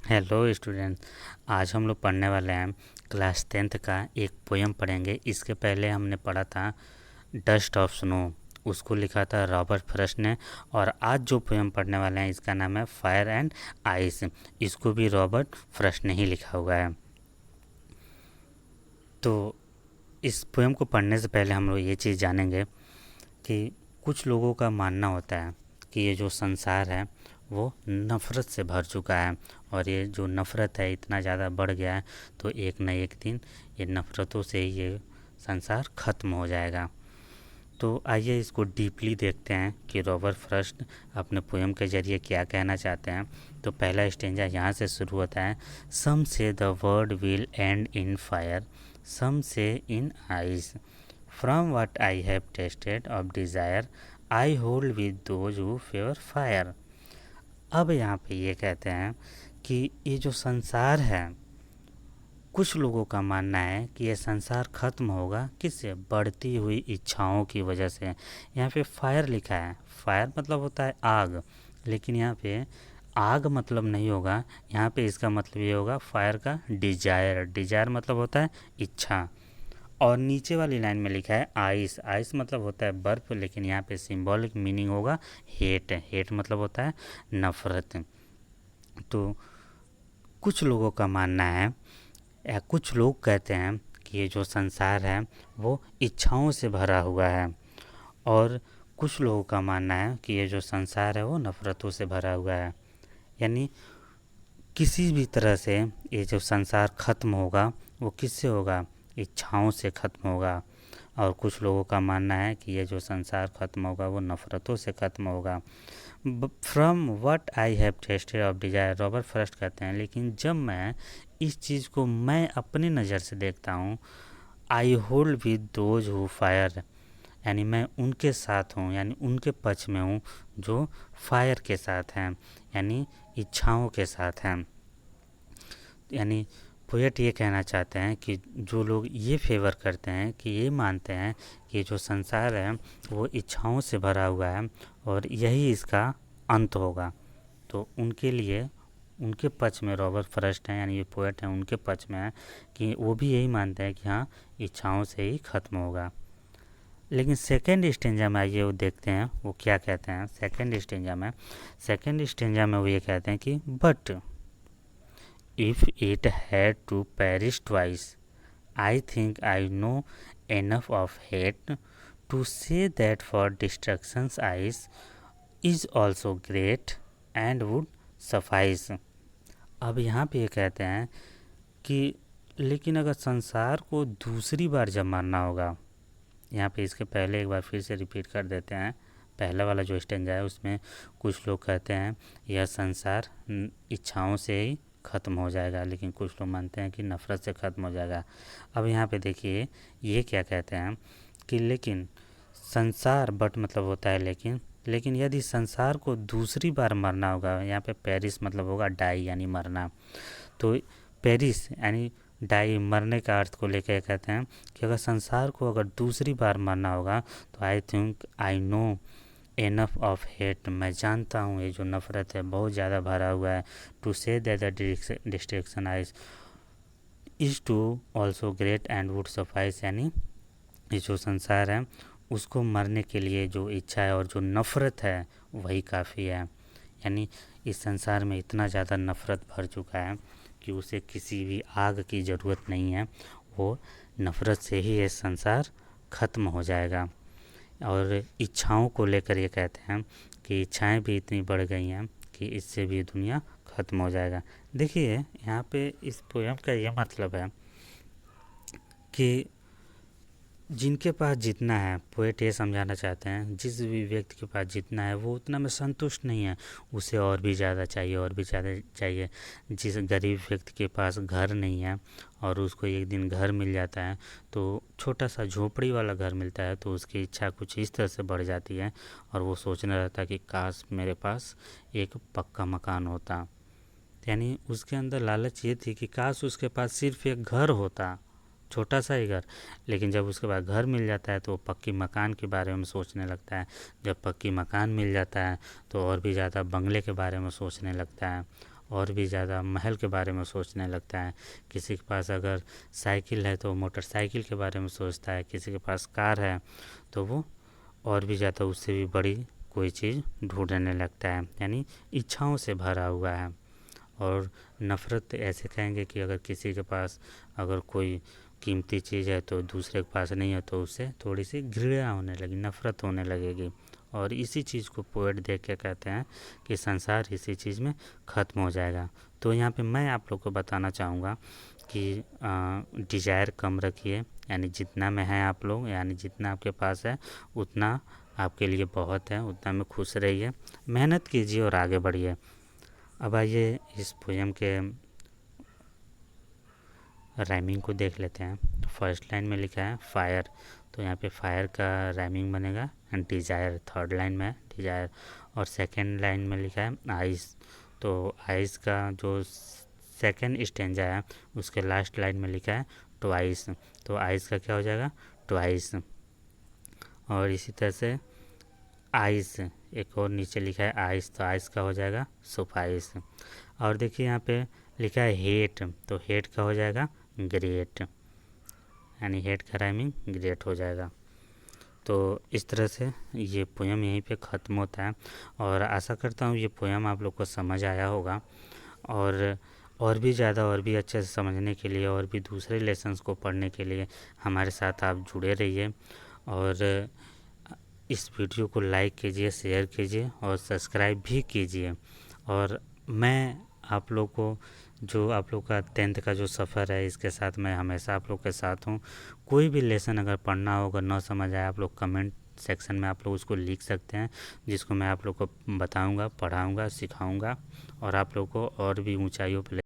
Hello students. आज हम लोग पढ़ने वाले हैं क्लास 10th का एक पोयम पढ़ेंगे। इसके पहले हमने पढ़ा था डस्ट ऑफ स्नो, उसको लिखा था रॉबर्ट फ्रॉस्ट ने। और आज जो पोयम पढ़ने वाले हैं इसका नाम है फायर एंड आइस, इसको भी रॉबर्ट फ्रॉस्ट ने ही लिखा हुआ है। तो इस पोयम को पढ़ने से पहले हम लोग ये चीज़ जानेंगे कि कुछ लोगों का मानना होता है कि ये जो संसार है वो नफ़रत से भर चुका है, और ये जो नफ़रत है इतना ज़्यादा बढ़ गया है तो एक न एक दिन ये नफ़रतों से ही ये संसार ख़त्म हो जाएगा। तो आइए इसको डीपली देखते हैं कि रॉबर्ट फ्रॉस्ट अपने पोएम के ज़रिए क्या कहना चाहते हैं। तो पहला स्टेंजा यहाँ से शुरू होता है। Some say the world will end in fire, some say in ice, from what I have tasted of desire, I hold with those who favour fire. अब यहाँ पे ये कहते हैं कि ये जो संसार है, कुछ लोगों का मानना है कि ये संसार खत्म होगा किससे? बढ़ती हुई इच्छाओं की वजह से। यहाँ पे फायर लिखा है, फायर मतलब होता है आग, लेकिन यहाँ पे आग मतलब नहीं होगा। यहाँ पे इसका मतलब ये होगा फायर का डिजायर, डिजायर मतलब होता है इच्छा। और नीचे वाली लाइन में लिखा है आइस, आइस मतलब होता है बर्फ़, लेकिन यहाँ पे सिंबॉलिक मीनिंग होगा हेट, हेट मतलब होता है नफ़रत। तो कुछ लोगों का मानना है या कुछ लोग कहते हैं कि ये जो संसार है वो इच्छाओं से भरा हुआ है, और कुछ लोगों का मानना है कि ये जो संसार है वो नफ़रतों से भरा हुआ है। यानी किसी भी तरह से ये जो संसार ख़त्म होगा वो किससे होगा? इच्छाओं से ख़त्म होगा। और कुछ लोगों का मानना है कि ये जो संसार ख़त्म होगा वो नफ़रतों से ख़त्म होगा। From what I have tasted of desire, Robert Frost कहते हैं, लेकिन जब मैं इस चीज़ को मैं अपनी नज़र से देखता हूँ, आई hold with those who fire, यानी मैं उनके साथ हूँ, यानी उनके पक्ष में हूँ जो फायर के साथ हैं, यानी इच्छाओं के साथ हैं। यानी पोएट ये कहना चाहते हैं कि जो लोग ये फेवर करते हैं, कि ये मानते हैं कि जो संसार है वो इच्छाओं से भरा हुआ है और यही इसका अंत होगा, तो उनके लिए उनके पक्ष में रॉबर्ट फ्रॉस्ट हैं, यानी ये पोएट हैं, उनके पक्ष में है कि वो भी यही मानते हैं कि हाँ इच्छाओं से ही ख़त्म होगा। लेकिन सेकेंड स्टेंजा में आइए वो देखते हैं वो क्या कहते हैं। सेकेंड स्टेंजा में वो ये कहते हैं कि but if it had to perish twice, I think I know enough of hate to say that for destruction's eyes is also great and would suffice। अब यहाँ पे ये कहते हैं कि लेकिन अगर संसार को दूसरी बार जब मारना होगा, यहाँ पे इसके पहले एक बार फिर से रिपीट कर देते हैं। पहला वाला जो स्टेंजा है उसमें कुछ लोग कहते हैं यह संसार इच्छाओं से ही ख़त्म हो जाएगा, लेकिन कुछ लोग मानते हैं कि नफ़रत से ख़त्म हो जाएगा। अब यहाँ पे देखिए ये क्या कहते हैं कि लेकिन संसार, बट मतलब होता है लेकिन, लेकिन यदि संसार को दूसरी बार मरना होगा, यहाँ पे पेरिस मतलब होगा डाई यानी मरना, तो पेरिस यानी डाई मरने का अर्थ को लेकर कहते हैं कि अगर संसार को अगर दूसरी बार मरना होगा तो I think I know enough of hate, मैं जानता हूँ ये जो नफ़रत है बहुत ज़्यादा भरा हुआ है, to say that the destruction eyes is too also great and would suffice, यानी ये जो संसार है उसको मरने के लिए जो इच्छा है और जो नफ़रत है वही काफ़ी है। यानी इस संसार में इतना ज़्यादा नफ़रत भर चुका है कि उसे किसी भी आग की ज़रूरत नहीं है, वो नफ़रत से ही ये संसार ख़त्म हो जाएगा। और इच्छाओं को लेकर ये कहते हैं कि इच्छाएं भी इतनी बढ़ गई हैं कि इससे भी दुनिया ख़त्म हो जाएगा। देखिए यहाँ पे इस पोयम का ये मतलब है कि जिनके पास जितना है, पोएट ये समझाना चाहते हैं जिस भी व्यक्ति के पास जितना है वो उतना में संतुष्ट नहीं है, उसे और भी ज़्यादा चाहिए, और भी ज़्यादा चाहिए। जिस गरीब व्यक्ति के पास घर नहीं है और उसको एक दिन घर मिल जाता है, तो छोटा सा झोपड़ी वाला घर मिलता है, तो उसकी इच्छा कुछ इस तरह से बढ़ जाती है और वो सोचने रहता है कि काश मेरे पास एक पक्का मकान होता। यानी उसके अंदर लालच ये थी कि काश उसके पास सिर्फ एक घर होता, छोटा सा ही घर, लेकिन जब उसके बाद घर मिल जाता है तो वो पक्की मकान के बारे में सोचने लगता है। जब पक्की मकान मिल जाता है तो और भी ज़्यादा बंगले के बारे में सोचने लगता है, और भी ज़्यादा महल के बारे में सोचने लगता है। किसी के पास अगर साइकिल है तो मोटरसाइकिल के बारे में सोचता है, किसी के पास कार है तो वो और भी ज़्यादा उससे भी बड़ी कोई चीज़ ढूंढने लगता है, यानी इच्छाओं से भरा हुआ है। और नफ़रत ऐसे कहेंगे कि अगर किसी के पास अगर कोई कीमती चीज़ है तो दूसरे के पास नहीं है तो उससे थोड़ी सी घृणा होने लगी, नफ़रत होने लगेगी। और इसी चीज़ को पोएट देख के कहते हैं कि संसार इसी चीज़ में ख़त्म हो जाएगा। तो यहाँ पे मैं आप लोग को बताना चाहूँगा कि डिज़ायर कम रखिए, यानी जितना में है आप लोग, यानी जितना आपके पास है उतना आपके लिए बहुत है, उतना में खुश रहिए, मेहनत कीजिए और आगे बढ़िए। अब आइए इस पोएम के राइमिंग को देख लेते हैं। फर्स्ट लाइन में लिखा है फायर, तो यहाँ पे फायर का राइमिंग बनेगा डिज़ायर। थर्ड लाइन में डिज़ायर। और सेकंड लाइन में लिखा है आइस, तो आइस का जो सेकंड स्टेंजा है उसके लास्ट लाइन में लिखा है ट्वाइस, तो आइस का क्या हो जाएगा ट्वाइस। और इसी तरह से आइस, एक और नीचे लिखा है आइस, तो आइस का हो जाएगा सुफाइस। और देखिए यहाँ पे लिखा है हेट, तो हेट का हो जाएगा ग्रेट, यानी हेट का राइमिंग ग्रेट हो जाएगा। तो इस तरह से ये पोएम यहीं पे ख़त्म होता है। और आशा करता हूँ ये पोएम आप लोग को समझ आया होगा। और भी ज़्यादा और भी अच्छे से समझने के लिए और भी दूसरे लेसन्स को पढ़ने के लिए हमारे साथ आप जुड़े रहिए। और इस वीडियो को लाइक कीजिए, शेयर कीजिए और सब्सक्राइब भी कीजिए। और मैं आप लोग को जो आप लोग का 10th का जो सफ़र है इसके साथ मैं हमेशा आप लोग के साथ हूँ। कोई भी लेसन अगर पढ़ना होगा ना समझ आए, आप लोग कमेंट सेक्शन में आप लोग उसको लिख सकते हैं, जिसको मैं आप लोग को बताऊंगा, पढ़ाऊंगा, सिखाऊंगा और आप लोग को और भी ऊंचाइयों पर